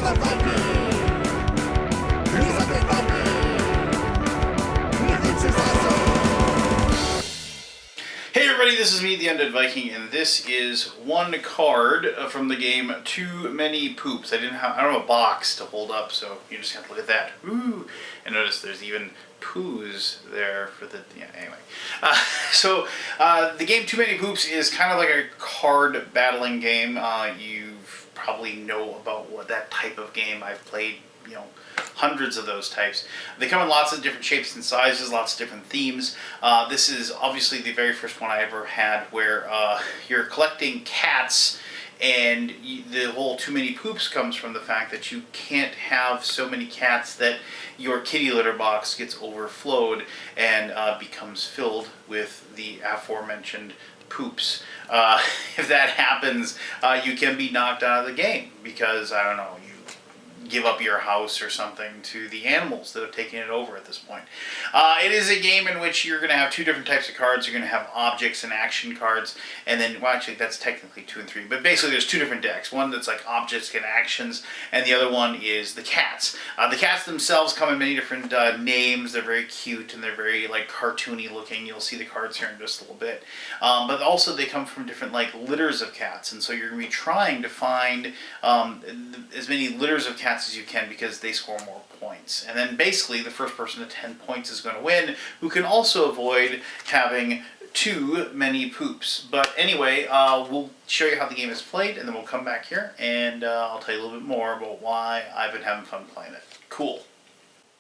Hey everybody, this is me, the Undead Viking, and this is one card from the game Too Many Poops. I don't have a box to hold up, so you just have to look at that. Ooh! And notice there's even poos there for the, yeah, anyway. The game Too Many Poops is kind of like a card battling game. You probably know about what that type of game. I've played, hundreds of those types. They come in lots of different shapes and sizes, lots of different themes. This is obviously the very first one I ever had where you're collecting cats, and the whole Too Many Poops comes from the fact that you can't have so many cats that your kitty litter box gets overflowed and becomes filled with the aforementioned poops. If that happens, you can be knocked out of the game because, I don't know, you give up your house or something to the animals that have taken it over at this point. It is a game in which you're going to have two different types of cards. You're going to have objects and action cards, and then, well, actually that's technically 2 and 3, but basically there's two different decks. One that's like objects and actions, and the other one is the cats. The cats themselves come in many different names. They're very cute and they're very like cartoony looking. You'll see the cards here in just a little bit. But also they come from different like litters of cats, and so you're going to be trying to find as many litters of cats as you can because they score more points. And then basically the first person to 10 points is going to win, who can also avoid having too many poops. But anyway, we'll show you how the game is played, and then we'll come back here and I'll tell you a little bit more about why I've been having fun playing it. Cool.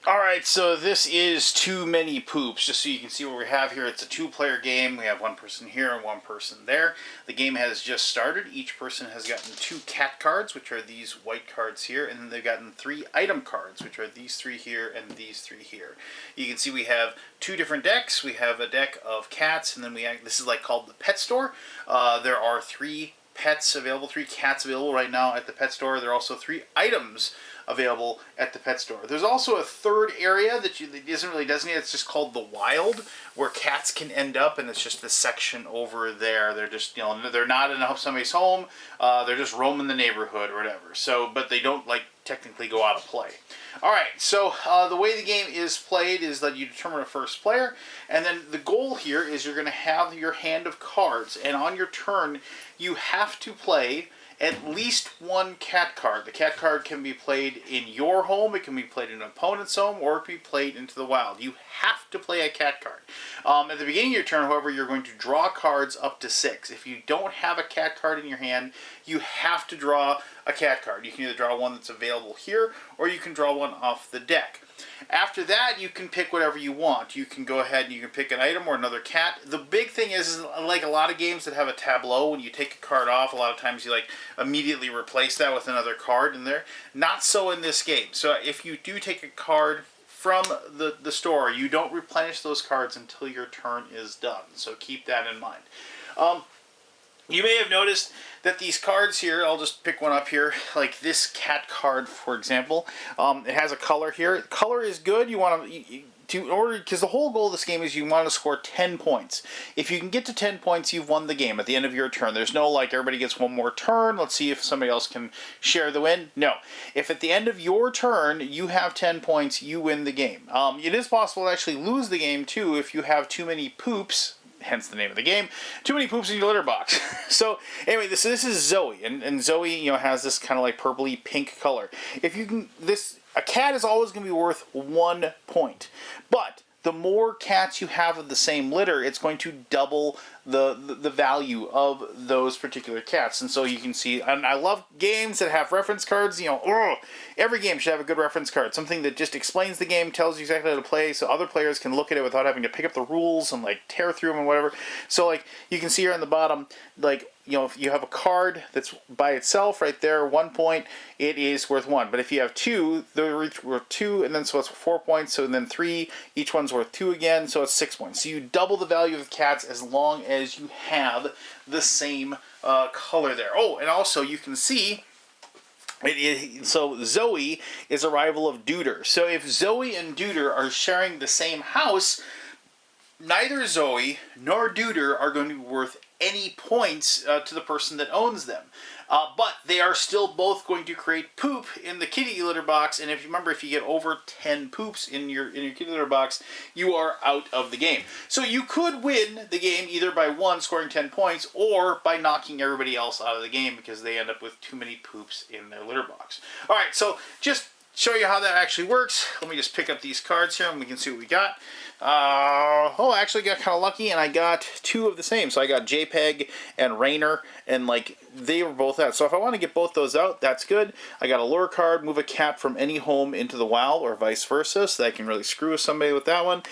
Alright, so this is Too Many Poops. Just so you can see what we have here, it's a 2-player game. We have one person here and one person there. The game has just started. Each person has gotten 2 cat cards, which are these white cards here, and then they've gotten 3 item cards, which are these 3 here and these 3 here. You can see we have 2 different decks. We have a deck of cats, and then this is like called the pet store. There are 3 pets available, 3 cats available right now at the pet store. There are also 3 items available at the pet store. There's also a third area that isn't really designated. It's just called the wild, where cats can end up, and it's just this section over there. They're just, they're not in somebody's home. They're just roaming the neighborhood or whatever. So, but they don't technically go out of play. Alright, so the way the game is played is that you determine a first player, and then the goal here is you're going to have your hand of cards, and on your turn you have to play at least 1 cat card. The cat card can be played in your home, it can be played in an opponent's home, or it can be played into the wild. You have to play a cat card. At the beginning of your turn, however, you're going to draw cards up to 6. If you don't have a cat card in your hand, you have to draw a cat card. You can either draw one that's available here, or you can draw one off the deck. After that, you can pick whatever you want. You can go ahead and you can pick an item or another cat. The big thing is like a lot of games that have a tableau, when you take a card off, a lot of times you immediately replace that with another card in there. Not so in this game. So if you do take a card from the store, you don't replenish those cards until your turn is done. So keep that in mind. You may have noticed that these cards here, I'll just pick one up here, like this cat card, for example. It has a color here. Color is good. You want because the whole goal of this game is you want to score 10 points. If you can get to 10 points, you've won the game at the end of your turn. There's no everybody gets one more turn. Let's see if somebody else can share the win. No. If at the end of your turn you have 10 points, you win the game. It is possible to actually lose the game too if you have too many poops. Hence the name of the game. Too many poops in your litter box. So anyway, this is Zoe, and Zoe, has this kind of purpley pink color. If you can, a cat is always going to be worth 1 point, but the more cats you have of the same litter, it's going to double the value of those particular cats. And so you can see, and I love games that have reference cards. Every game should have a good reference card, something that just explains the game, tells you exactly how to play, so other players can look at it without having to pick up the rules and tear through them and whatever. So you can see here on the bottom, if you have a card that's by itself right there, 1 point, it is worth 1. But if you have 2, they're worth 2, and then so it's 4 points, so then 3, each one's worth 2 again, so it's 6 points. So you double the value of cats as long as you have the same color there. Oh, and also you can see, so Zoe is a rival of Duder. So if Zoe and Duder are sharing the same house, neither Zoe nor Duder are going to be worth any points to the person that owns them. But they are still both going to create poop in the kitty litter box, and if you remember, if you get over 10 poops in your kitty litter box, you are out of the game. So you could win the game either by one, scoring 10 points, or by knocking everybody else out of the game because they end up with too many poops in their litter box. All right, so just show you how that actually works. Let me just pick up these cards here and we can see what we got. I actually got kind of lucky and I got two of the same. So I got JPEG and Rainer, and like they were both out. So if I want to get both those out, that's good. I got a lure card, move a cat from any home into the wild, or vice versa, so that I can really screw with somebody with that one.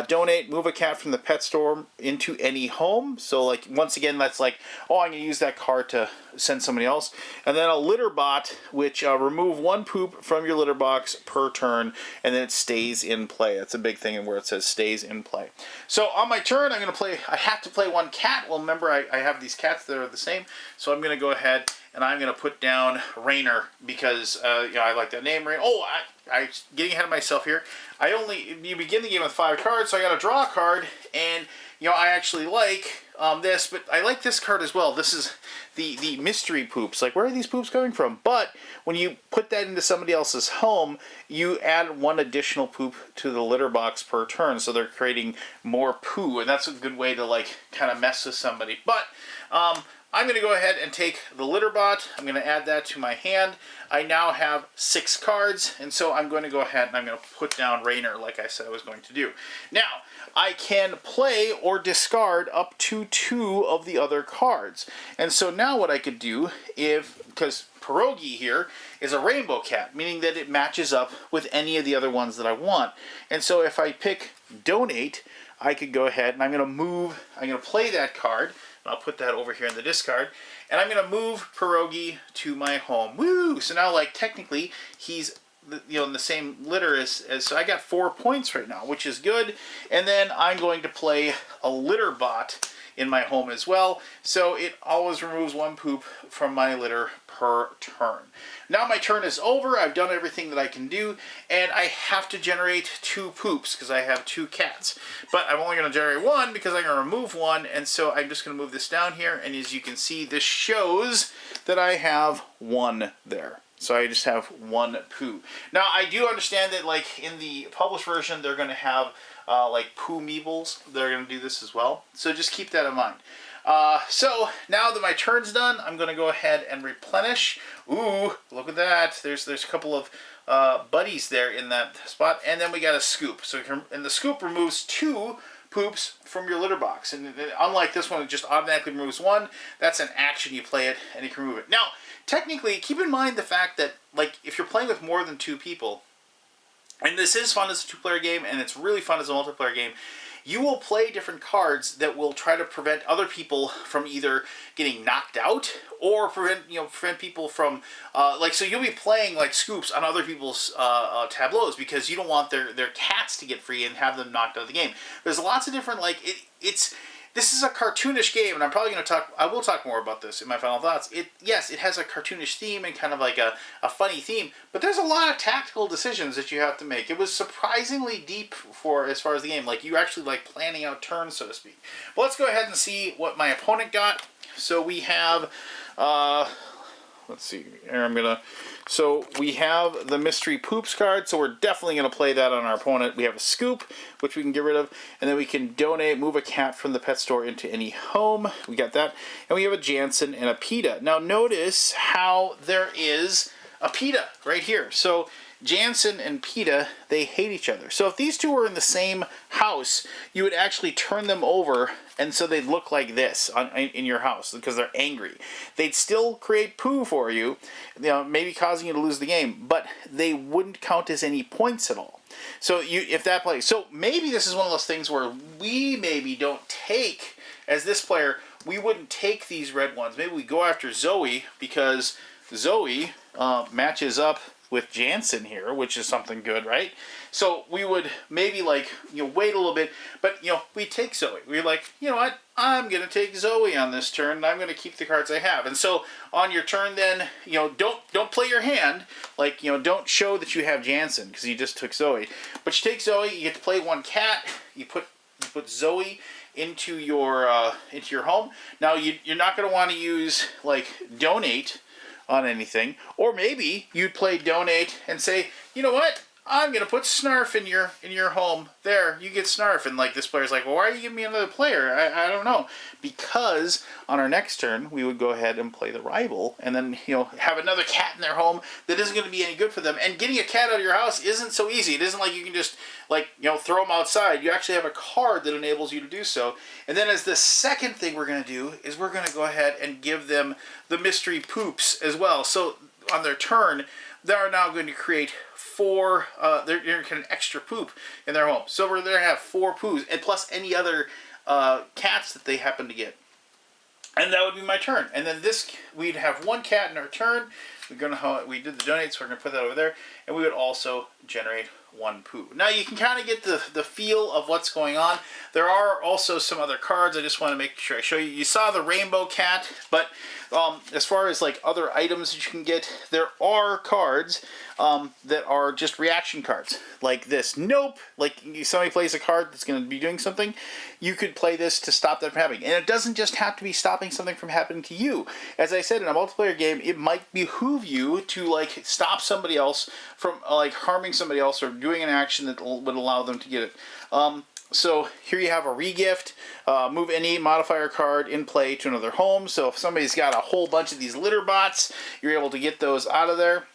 Donate, move a cat from the pet store into any home. So like once again, that's like, oh, I'm going to use that card to send somebody else. And then a litter bot, which remove one poop from your litter box per turn, and then it stays in play. That's a big thing where it says stays in play. So on my turn, I'm going to play, I have to play one cat. Well, remember, I have these cats that are the same, so I'm going to go ahead and I'm going to put down Rainer because you know, I like that name. Oh, I'm getting ahead of myself here. You begin the game with 5 cards, so I got to draw a card, and you know, I actually like this, but I like this card as well. This is the mystery poops. Like, where are these poops coming from? But when you put that into somebody else's home, you add one additional poop to the litter box per turn, so they're creating more poo, and that's a good way to like kind of mess with somebody. But I'm going to go ahead and take the litter bot. I'm going to add that to my hand. I now have 6 cards, and so I'm going to go ahead and I'm going to put down Rainer like I said I was going to do. Now, I can play or discard up to 2 of the other cards. And so now what I could do, because Pierogi here is a rainbow cat, meaning that it matches up with any of the other ones that I want. And so if I pick Donate, I could go ahead and I'm going to play that card. I'll put that over here in the discard, and I'm going to move Pierogi to my home. Woo! So now, like, technically, he's in the same litter as so I got 4 points right now, which is good. And then I'm going to play a litter bot in my home as well, so it always removes 1 poop from my litter per turn. Now my turn is over. I've done everything that I can do, and I have to generate 2 poops because I have 2 cats. But I'm only going to generate 1 because I'm going to remove 1, and so I'm just going to move this down here, and as you can see, this shows that I have 1 there. So I just have 1 poo. Now I do understand that, like, in the published version, they're going to have like poo meebles. They're going to do this as well. So just keep that in mind. So now that my turn's done, I'm going to go ahead and replenish. Ooh, look at that. There's a couple of buddies there in that spot. And then we got a scoop. And the scoop removes 2 poops from your litter box. And unlike this one, it just automatically removes 1. That's an action. You play it and you can remove it. Now, technically, keep in mind the fact that, like, if you're playing with more than 2 people, and this is fun as a 2-player game, and it's really fun as a multiplayer game, you will play different cards that will try to prevent other people from either getting knocked out or prevent people from so you'll be playing like scoops on other people's tableaus because you don't want their cats to get free and have them knocked out of the game. There's lots of different this is a cartoonish game, and I'm probably going to I will talk more about this in my final thoughts. Yes, it has a cartoonish theme and kind of like a funny theme, but there's a lot of tactical decisions that you have to make. It was surprisingly deep as far as the game. Like, you actually like planning out turns, so to speak. But let's go ahead and see what my opponent got. So we have, let's see here, so we have the mystery poops card, so we're definitely going to play that on our opponent. We have a scoop, which we can get rid of, and then we can donate, move a cat from the pet store into any home. We got that. And we have a Jansen and a PETA. Now notice how there is a PETA right here. So Jansen and PETA, they hate each other. So if these two were in the same house, you would actually turn them over, and so they'd look like this in your house because they're angry. They'd still create poo for you, maybe causing you to lose the game, but they wouldn't count as any points at all. So if that plays, so maybe this is one of those things where we maybe don't take, as this player, we wouldn't take these red ones. Maybe we go after Zoe because Zoe matches up with Jansen here, which is something good, right? So we would maybe wait a little bit, but we take Zoe. We're like, you know what? I'm gonna take Zoe on this turn, and I'm gonna keep the cards I have. And so on your turn, then don't play your hand. Don't show that you have Jansen because you just took Zoe. But you take Zoe. You get to play 1 cat. You put Zoe into your home. Now you're not going to want to use like donate on anything, or maybe you'd play donate and say, you know what? I'm gonna put Snarf in your home. There, you get Snarf, and like this player's like, well, why are you giving me another player? I don't know. Because on our next turn, we would go ahead and play the rival, and then have another cat in their home that isn't going to be any good for them. And getting a cat out of your house isn't so easy. It isn't like you can just throw them outside. You actually have a card that enables you to do so. And then as the second thing we're going to do is we're going to go ahead and give them the mystery poops as well. So on their turn, they are now going to create four, they're going to get an extra poop in their home. So we're going to have 4 poos, and plus any other cats that they happen to get. And that would be my turn. And then we'd have 1 cat in our turn. We did the donate, so we're going to put that over there. And we would also generate 1 poo. Now you can kind of get the feel of what's going on. There are also some other cards. I just want to make sure I show you. You saw the rainbow cat, but as far as like other items that you can get, there are cards that are just reaction cards like this. Nope. Like somebody plays a card that's going to be doing something, you could play this to stop that from happening. And it doesn't just have to be stopping something from happening to you. As I said, in a multiplayer game, it might behoove you to like stop somebody else from like harming somebody else or doing an action that would allow them to get it. So here you have a regift. Move any modifier card in play to another home. So if somebody's got a whole bunch of these litter bots, you're able to get those out of there.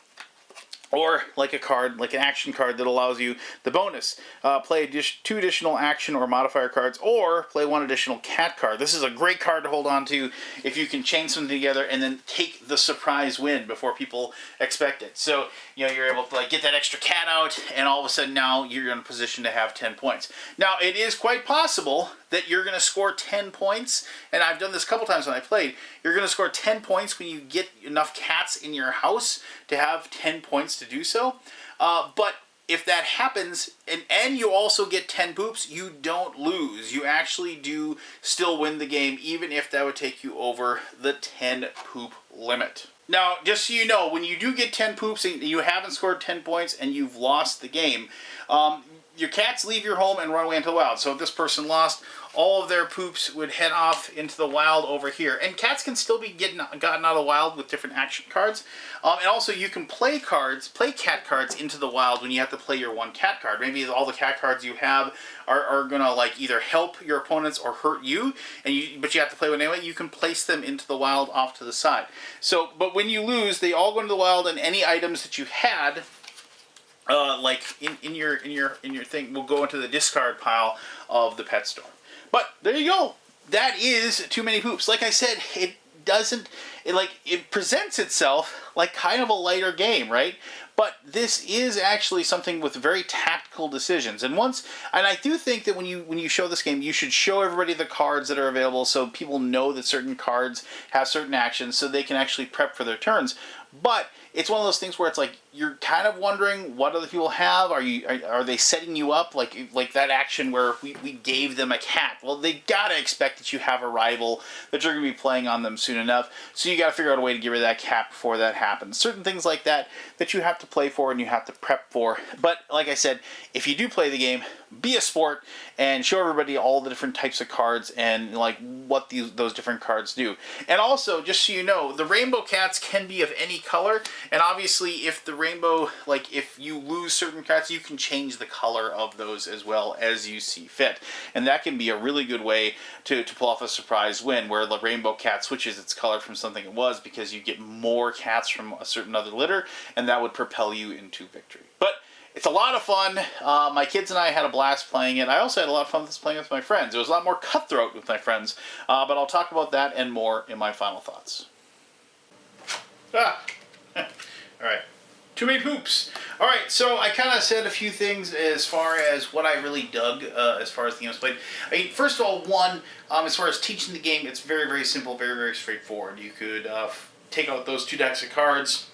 Or like a card, like an action card that allows you the bonus. Play 2 additional action or modifier cards, or play 1 additional cat card. This is a great card to hold on to if you can chain something together and then take the surprise win before people expect it. So you're able to like get that extra cat out, and all of a sudden now you're in a position to have 10 points. Now it is quite possible that you're going to score 10 points, and I've done this a couple times when I played. You're going to score 10 points when you get enough cats in your house to have 10 points to do so. But if that happens, and you also get 10 poops, you don't lose. You actually do still win the game, even if that would take you over the 10 poop limit. Now, just so you know, when you do get 10 poops and you haven't scored 10 points and you've lost the game, your cats leave your home and run away into the wild. So if this person lost, all of their poops would head off into the wild over here. And cats can still be gotten out of the wild with different action cards. And also you can play cat cards into the wild when you have to play your 1 cat card. Maybe all the cat cards you have are going to like either help your opponents or hurt you, but you have to play one anyway. You can place them into the wild off to the side. So, but when you lose, they all go into the wild, and any items that you had like in your thing will go into the discard pile of the pet store. But there you go. That is too many poops. Like I said, it presents itself like kind of a lighter game, right? But this is actually something with very tactical decisions. And I do think that when you show this game, you should show everybody the cards that are available so people know that certain cards have certain actions so they can actually prep for their turns. But it's one of those things where it's like you're kind of wondering what other people have. Are they setting you up like that action where we gave them a cat? Well, they gotta expect that you have a rival that you're gonna be playing on them soon enough. So you gotta figure out a way to get rid of that cat before that happens. Certain things like that you have to play for and you have to prep for. But like I said, if you do play the game, be a sport and show everybody all the different types of cards and like what those different cards do. And also, just so you know, the rainbow cats can be of any color, and obviously if the rainbow, like if you lose certain cats, you can change the color of those as well as you see fit. And that can be a really good way to pull off a surprise win where the rainbow cat switches its color from something it was because you get more cats from a certain other litter, and that would propel you into victory. But it's a lot of fun. My kids and I had a blast playing it. I also had a lot of fun playing with my friends. It was a lot more cutthroat with my friends, but I'll talk about that and more in my final thoughts. All right. Too many poops. All right, so I kind of said a few things as far as what I really dug as far as the game was played. I mean, first of all, as far as teaching the game, it's very, very simple, very, very straightforward. You could take out those 2 decks of cards,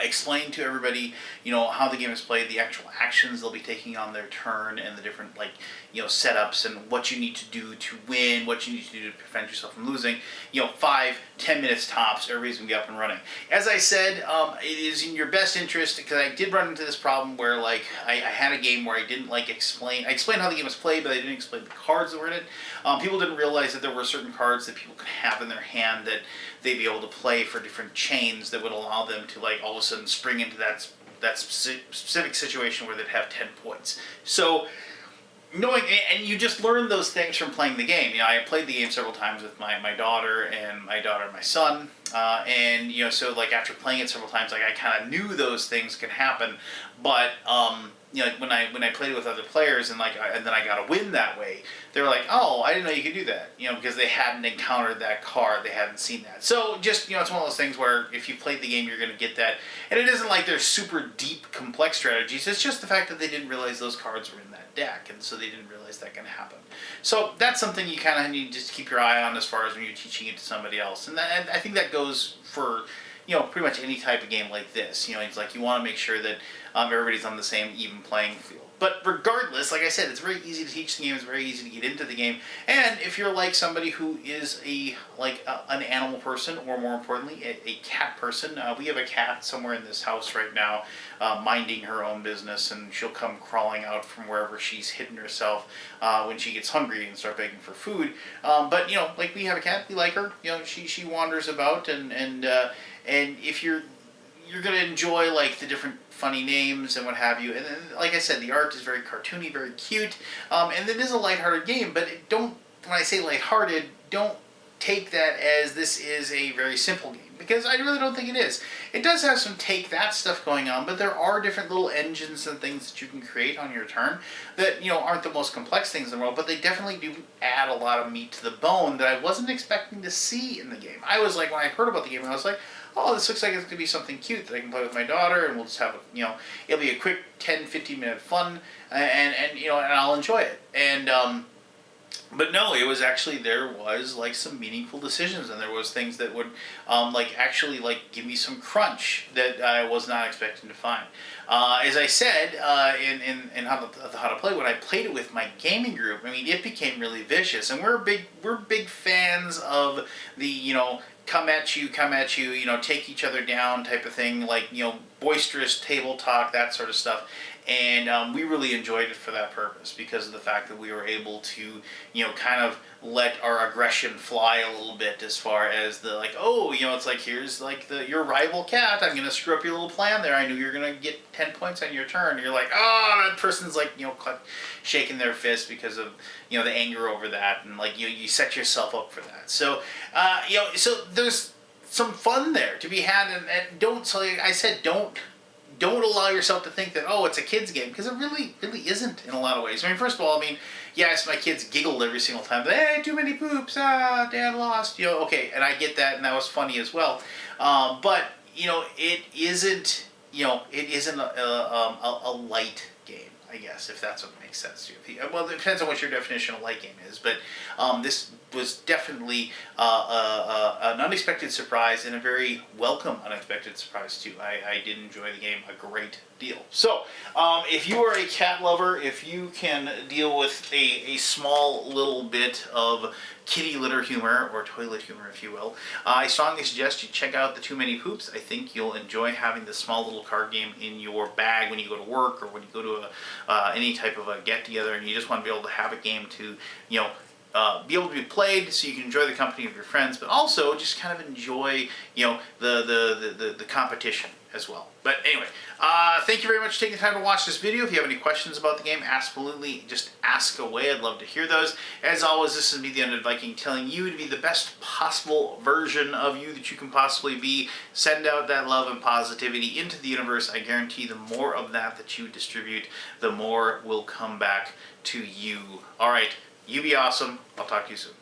explain to everybody, how the game is played, the actual actions they'll be taking on their turn, and the different setups and what you need to do to win, what you need to do to prevent yourself from losing. 5-10 minutes tops, everybody's gonna be up and running. As I said, it is in your best interest, because I did run into this problem where I had a game where I didn't explain. I explained how the game was played, but I didn't explain the cards that were in it. People didn't realize that there were certain cards that people could have in their hand that they'd be able to play for different chains that would allow them to all of a sudden spring into that specific situation where they'd have 10 points. So knowing, and you just learn those things from playing the game. I played the game several times with my daughter and my son, and so after playing it several times, I kind of knew those things could happen. But when I played it with other players and then I got a win that way, they were like, "Oh, I didn't know you could do that," because they hadn't encountered that card, they hadn't seen that. So just it's one of those things where if you played the game, you're going to get that. And it isn't like they're super deep, complex strategies. It's just the fact that they didn't realize those cards were in that deck, and so they didn't realize that can happen. So that's something you kind of need to just keep your eye on as far as when you're teaching it to somebody else. And I think that goes for pretty much any type of game like this. It's you want to make sure that everybody's on the same even playing field. But regardless, like I said, it's very easy to teach the game. It's very easy to get into the game. And if you're somebody who is an animal person, or more importantly, a cat person, we have a cat somewhere in this house right now, minding her own business, and she'll come crawling out from wherever she's hidden herself when she gets hungry and start begging for food. But we have a cat, we like her. She wanders about, and if you're going to enjoy the different funny names and what have you. And then, like I said, the art is very cartoony, very cute, and it is a lighthearted game. But when I say lighthearted, don't take that as this is a very simple game, because I really don't think it is. It does have some take that stuff going on, but there are different little engines and things that you can create on your turn that aren't the most complex things in the world, but they definitely do add a lot of meat to the bone that I wasn't expecting to see in the game. I was when I heard about the game, I was like, oh, this looks like it's going to be something cute that I can play with my daughter, and we'll just have it'll be a quick 10-15 minute fun, and I'll enjoy it. And but no, it was actually, there was some meaningful decisions, and there was things that would actually give me some crunch that I was not expecting to find. As I said in how to play, when I played it with my gaming group, it became really vicious, and we're big fans of the come at you, take each other down type of thing, boisterous table talk, that sort of stuff. And we really enjoyed it for that purpose, because of the fact that we were able to, kind of let our aggression fly a little bit, as far as the it's here's your rival cat, I'm gonna screw up your little plan there. I knew you're gonna get 10 points on your turn. And you're that person's shaking their fist because of the anger over that, and you set yourself up for that. So so there's some fun there to be had, and don't, like I said, don't allow yourself to think that, oh, it's a kid's game, because it really isn't in a lot of ways. First of all, yes, my kids giggled every single time. Hey, too many poops. Dad lost. Okay, and I get that, and that was funny as well. But it isn't. It isn't a light game, I guess, if that's what makes sense to you. Well, it depends on what your definition of light game is, but this was definitely an unexpected surprise, and a very welcome unexpected surprise too. I did enjoy the game a great deal. So if you are a cat lover, if you can deal with a small little bit of kitty litter humor, or toilet humor if you will, I strongly suggest you check out the Too Many Poops. I think you'll enjoy having this small little card game in your bag when you go to work, or when you go to any type of a get together, and you just want to be able to have a game to be able to be played, so you can enjoy the company of your friends, but also just kind of enjoy the competition as well. But anyway, thank you very much for taking the time to watch this video. If you have any questions about the game, absolutely just ask away. I'd love to hear those. As always, this is me, the Undead Viking, telling you to be the best possible version of you that you can possibly be. Send out that love and positivity into the universe. I guarantee the more of that you distribute, the more will come back to you. All right. You be awesome. I'll talk to you soon.